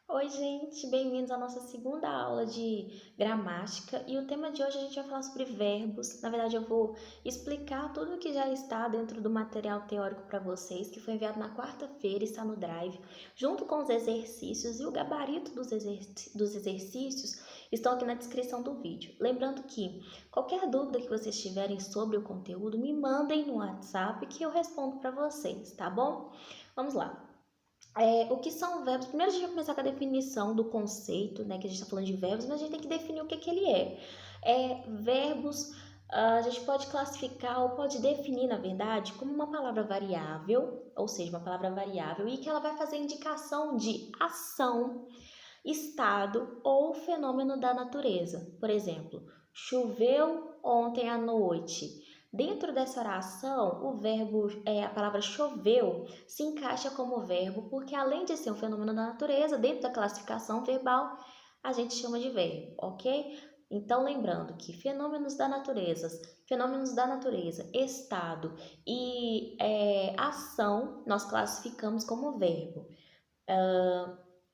Oi, gente, bem-vindos à nossa segunda aula de gramática e o tema de hoje a gente vai falar sobre verbos. Na verdade, eu vou explicar tudo o que já está dentro do material teórico para vocês, que foi enviado na quarta-feira, está no Drive, junto com os exercícios e o gabarito dos exercícios estão aqui na descrição do vídeo. Lembrando que qualquer dúvida que vocês tiverem sobre o conteúdo, me mandem no WhatsApp que eu respondo para vocês, tá bom? Vamos lá. O que são verbos? Primeiro a gente vai começar com a definição do conceito, né? Que a gente está falando de verbos, mas a gente tem que definir o que ele é. Verbos, a gente pode classificar ou pode definir, na verdade, como uma palavra variável, ou seja, uma palavra variável, e que ela vai fazer indicação de ação, estado ou fenômeno da natureza. Por exemplo, choveu ontem à noite. Dentro dessa oração, o verbo, a palavra choveu, se encaixa como verbo, porque além de ser um fenômeno da natureza, dentro da classificação verbal, a gente chama de verbo, ok? Então, lembrando que fenômenos da natureza, estado e ação, nós classificamos como verbo.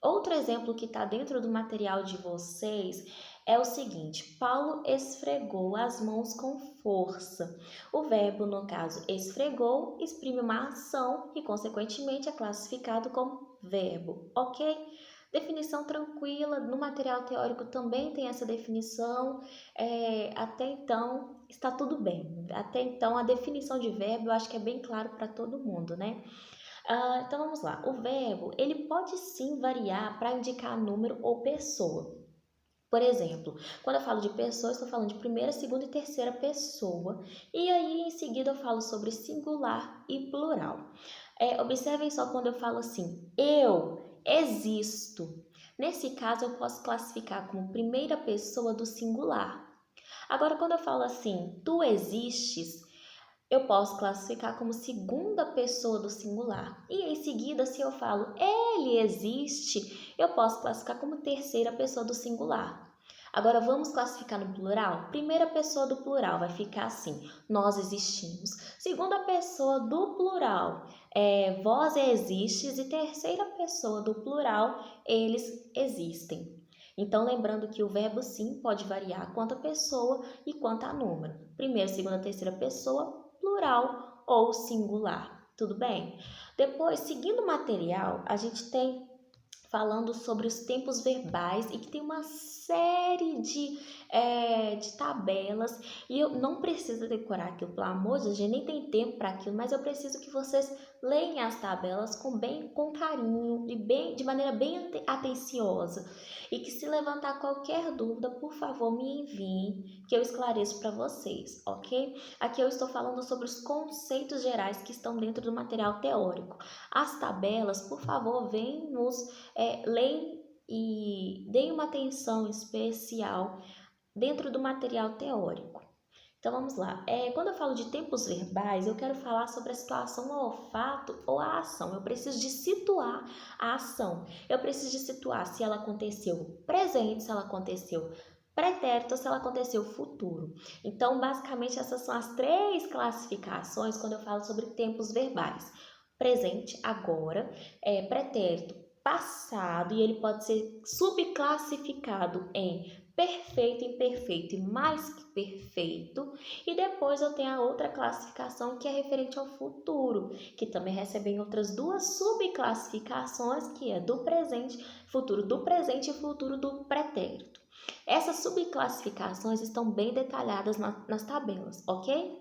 Outro exemplo que está dentro do material de vocês é o seguinte: Paulo esfregou as mãos com força. O verbo, no caso, esfregou, exprime uma ação e, consequentemente, é classificado como verbo, ok? Definição tranquila, no material teórico também tem essa definição, até então está tudo bem. Até então, a definição de verbo eu acho que é bem claro para todo mundo, né? Então vamos lá. O verbo, ele pode sim variar para indicar número ou pessoa. Por exemplo, quando eu falo de pessoa, eu estou falando de primeira, segunda e terceira pessoa. E aí, em seguida, eu falo sobre singular e plural. Observem só quando eu falo assim, eu existo. Nesse caso, eu posso classificar como primeira pessoa do singular. Agora, quando eu falo assim, tu existes, eu posso classificar como segunda pessoa do singular. E em seguida, se eu falo ele existe, eu posso classificar como terceira pessoa do singular. Agora vamos classificar no plural? Primeira pessoa do plural vai ficar assim: nós existimos. Segunda pessoa do plural, vós existes. E terceira pessoa do plural, eles existem. Então, lembrando que o verbo sim pode variar quanto a pessoa e quanto a número. Primeira, segunda, terceira pessoa, plural ou singular. Tudo bem? Depois, seguindo o material, a gente tem falando sobre os tempos verbais e que tem uma série de tabelas e eu não preciso decorar aquilo, pelo amor de Deus, a gente nem tem tempo para aquilo, mas eu preciso que vocês leiam as tabelas com carinho e de maneira bem atenciosa e que se levantar qualquer dúvida, por favor, me enviem que eu esclareço para vocês, ok? Aqui eu estou falando sobre os conceitos gerais que estão dentro do material teórico. As tabelas, por favor, venham leem e deem uma atenção especial dentro do material teórico. Então vamos lá. Quando eu falo de tempos verbais, eu quero falar sobre a situação ao fato ou a ação. Eu preciso de situar a ação. Eu preciso de situar se ela aconteceu presente, se ela aconteceu pretérito ou se ela aconteceu futuro. Então, basicamente, essas são as três classificações quando eu falo sobre tempos verbais. Presente, agora, pretérito, passado, e ele pode ser subclassificado em perfeito, imperfeito e mais que perfeito. E depois eu tenho a outra classificação que é referente ao futuro, que também recebem outras duas subclassificações, que é do presente, futuro do presente e futuro do pretérito. Essas subclassificações estão bem detalhadas nas tabelas, ok?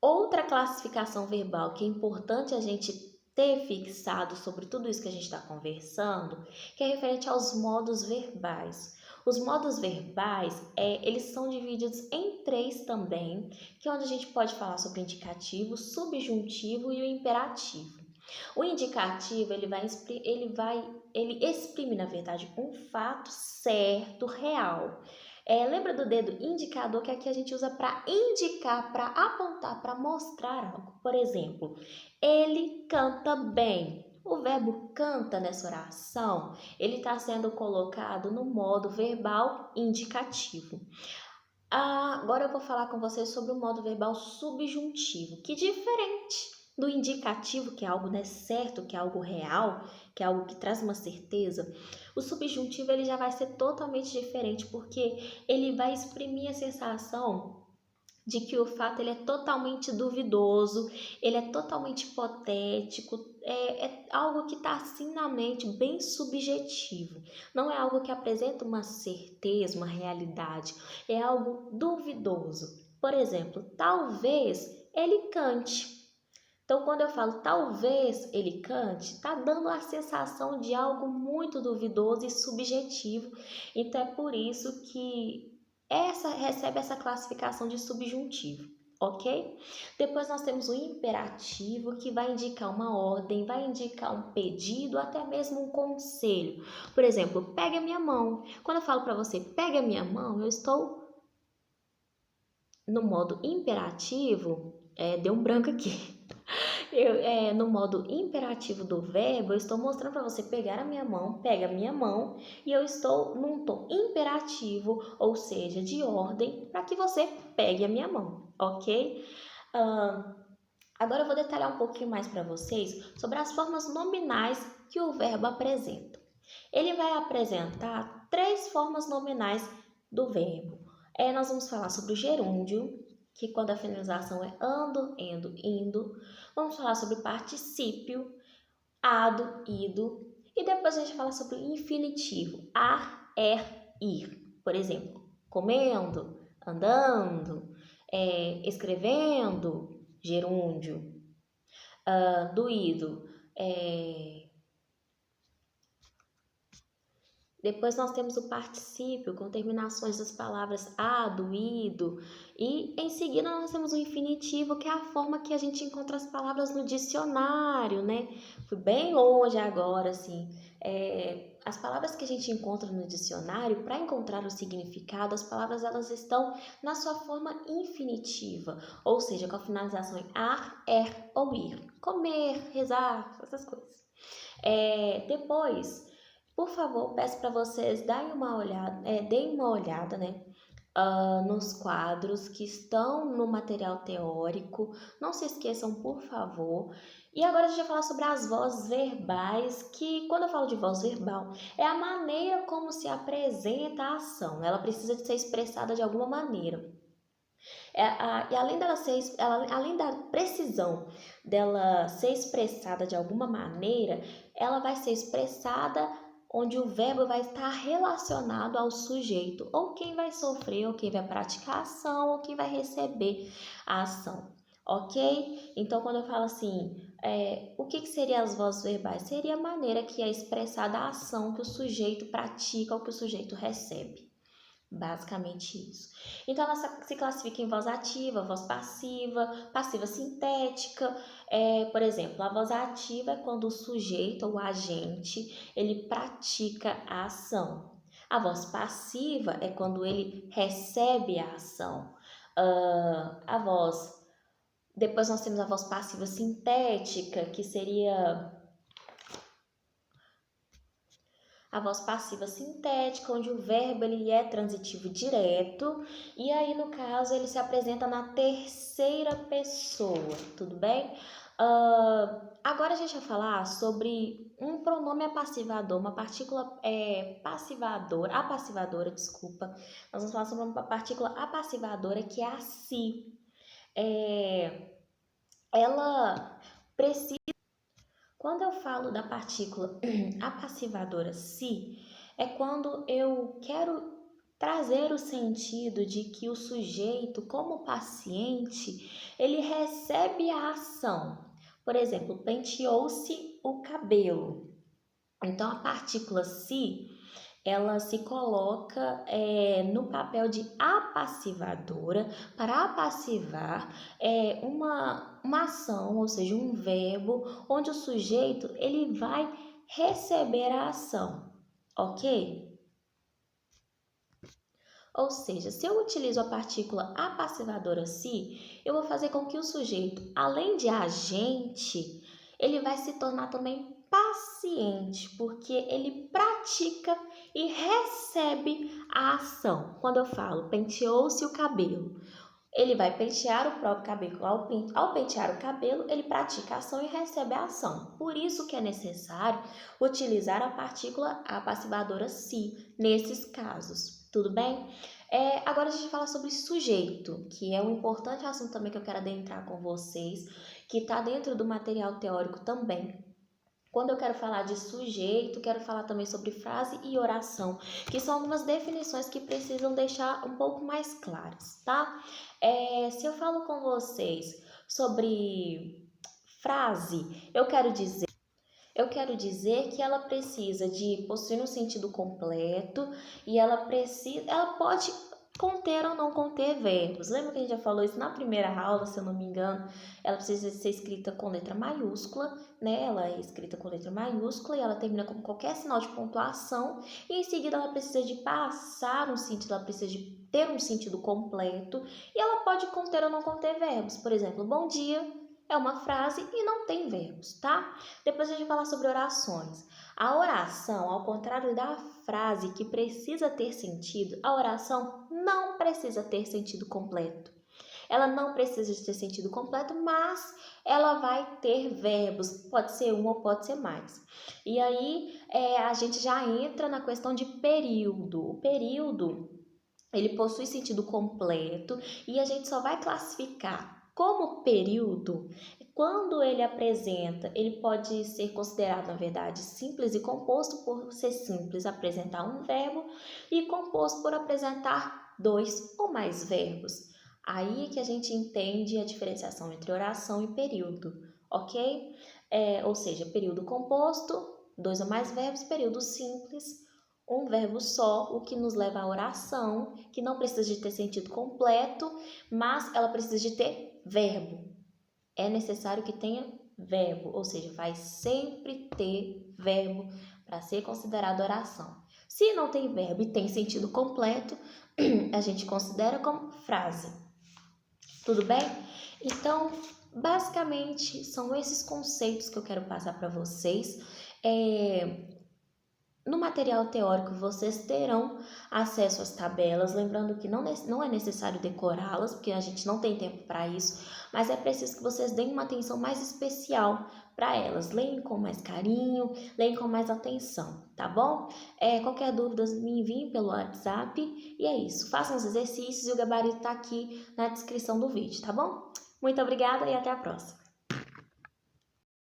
Outra classificação verbal que é importante a gente ter fixado sobre tudo isso que a gente está conversando, que é referente aos modos verbais. Os modos verbais, eles são divididos em três também, que é onde a gente pode falar sobre o indicativo, subjuntivo e o imperativo. O indicativo, ele exprime, na verdade, um fato certo, real. Lembra do dedo indicador que aqui a gente usa para indicar, para apontar, para mostrar algo. Por exemplo, ele canta bem. O verbo canta nessa oração, ele está sendo colocado no modo verbal indicativo. Agora eu vou falar com vocês sobre o modo verbal subjuntivo, que é diferente Do indicativo, que é algo, né, certo, que é algo real, que é algo que traz uma certeza, o subjuntivo ele já vai ser totalmente diferente, porque ele vai exprimir a sensação de que o fato ele é totalmente duvidoso, ele é totalmente hipotético, é algo que está assim na mente, bem subjetivo. Não é algo que apresenta uma certeza, uma realidade, é algo duvidoso. Por exemplo, talvez ele cante. Então, quando eu falo talvez ele cante, está dando a sensação de algo muito duvidoso e subjetivo. Então, é por isso que recebe essa classificação de subjuntivo, ok? Depois nós temos o imperativo, que vai indicar uma ordem, vai indicar um pedido, até mesmo um conselho. Por exemplo, pega a minha mão. Quando eu falo para você, pega a minha mão, eu estou no modo imperativo, deu um branco aqui. No modo imperativo do verbo, eu estou mostrando para você pegar a minha mão, pega a minha mão, e eu estou num tom imperativo, ou seja, de ordem, para que você pegue a minha mão, ok? Agora eu vou detalhar um pouquinho mais para vocês sobre as formas nominais que o verbo apresenta. Ele vai apresentar 3 formas nominais do verbo. Nós vamos falar sobre o gerúndio, que quando a finalização é ando, endo, indo. Vamos falar sobre o particípio, ado, ido. E depois a gente fala sobre o infinitivo, ar, ir. Por exemplo, comendo, andando, escrevendo, gerúndio. Do ido, Depois nós temos o particípio com terminações das palavras ado, ido, e em seguida nós temos o infinitivo, que é a forma que a gente encontra as palavras no dicionário, né? Fui bem longe agora, assim. As palavras que a gente encontra no dicionário, para encontrar o significado, as palavras elas estão na sua forma infinitiva, ou seja, com a finalização em ar, ou ir. Comer, rezar, essas coisas. Depois, por favor, peço para vocês deem uma olhada, né, nos quadros que estão no material teórico. Não se esqueçam, por favor. E agora a gente vai falar sobre as vozes verbais, que quando eu falo de voz verbal, é a maneira como se apresenta a ação. Ela precisa de ser expressada de alguma maneira. E além da precisão dela ser expressada de alguma maneira, ela vai ser expressada onde o verbo vai estar relacionado ao sujeito, ou quem vai sofrer, ou quem vai praticar a ação, ou quem vai receber a ação, ok? Então, quando eu falo assim, o que seriam as vozes verbais? Seria a maneira que é expressada a ação que o sujeito pratica ou que o sujeito recebe. Basicamente isso. Então, ela se classifica em voz ativa, voz passiva, passiva sintética. Por exemplo, a voz ativa é quando o sujeito ou o agente, ele pratica a ação. A voz passiva é quando ele recebe a ação. Depois nós temos a voz passiva sintética, que seria a voz passiva sintética, onde o verbo ele é transitivo direto, e aí no caso ele se apresenta na terceira pessoa, tudo bem? Agora a gente vai falar sobre um pronome apassivador, uma partícula apassivadora, desculpa. Nós vamos falar sobre uma partícula apassivadora que é a si. Ela precisa. Quando eu falo da partícula apassivadora si, é quando eu quero trazer o sentido de que o sujeito, como paciente, ele recebe a ação. Por exemplo, penteou-se o cabelo. Então, a partícula si, ela se coloca no papel de apassivadora para apassivar uma ação, ou seja, um verbo, onde o sujeito ele vai receber a ação, ok? Ou seja, se eu utilizo a partícula apassivadora se, eu vou fazer com que o sujeito, além de agente, ele vai se tornar também paciente, porque ele pratica e recebe a ação. Quando eu falo penteou-se o cabelo, Ele vai pentear o próprio cabelo. Ao pentear o cabelo, ele pratica a ação e recebe a ação. Por isso que é necessário utilizar a partícula apassivadora se, nesses casos. Tudo bem? Agora a gente fala sobre sujeito, que é um importante assunto também que eu quero adentrar com vocês, que está dentro do material teórico também. Quando eu quero falar de sujeito, quero falar também sobre frase e oração, que são algumas definições que precisam deixar um pouco mais claras, tá? Se eu falo com vocês sobre frase, eu quero dizer que ela precisa de possuir um sentido completo e ela pode conter ou não conter verbos. Lembra que a gente já falou isso na primeira aula, se eu não me engano? Ela precisa ser escrita com letra maiúscula, né? Ela é escrita com letra maiúscula e ela termina com qualquer sinal de pontuação. E em seguida ela precisa de passar um sentido, ela precisa de ter um sentido completo e ela pode conter ou não conter verbos. Por exemplo, bom dia é uma frase e não tem verbos, tá? Depois a gente vai falar sobre orações. A oração, ao contrário da frase que precisa ter sentido, a oração não precisa ter sentido completo. Ela não precisa de ter sentido completo, mas ela vai ter verbos, pode ser um ou pode ser mais. E aí a gente já entra na questão de período. O período, ele possui sentido completo e a gente só vai classificar como período quando ele pode ser considerado, na verdade, simples e composto por ser simples, apresentar um verbo, e composto por apresentar dois ou mais verbos. Aí que a gente entende a diferenciação entre oração e período, ok? Ou seja, período composto, dois ou mais verbos, período simples, um verbo só, o que nos leva à oração, que não precisa de ter sentido completo, mas ela precisa de ter verbo. É necessário que tenha verbo, ou seja, vai sempre ter verbo para ser considerado oração. Se não tem verbo e tem sentido completo, a gente considera como frase. Tudo bem? Então, basicamente, são esses conceitos que eu quero passar para vocês. No material teórico, vocês terão acesso às tabelas, lembrando que não é necessário decorá-las, porque a gente não tem tempo para isso, mas é preciso que vocês deem uma atenção mais especial para elas. Leem com mais carinho, leem com mais atenção, tá bom? Qualquer dúvida, me enviem pelo WhatsApp e é isso. Façam os exercícios e o gabarito está aqui na descrição do vídeo, tá bom? Muito obrigada e até a próxima!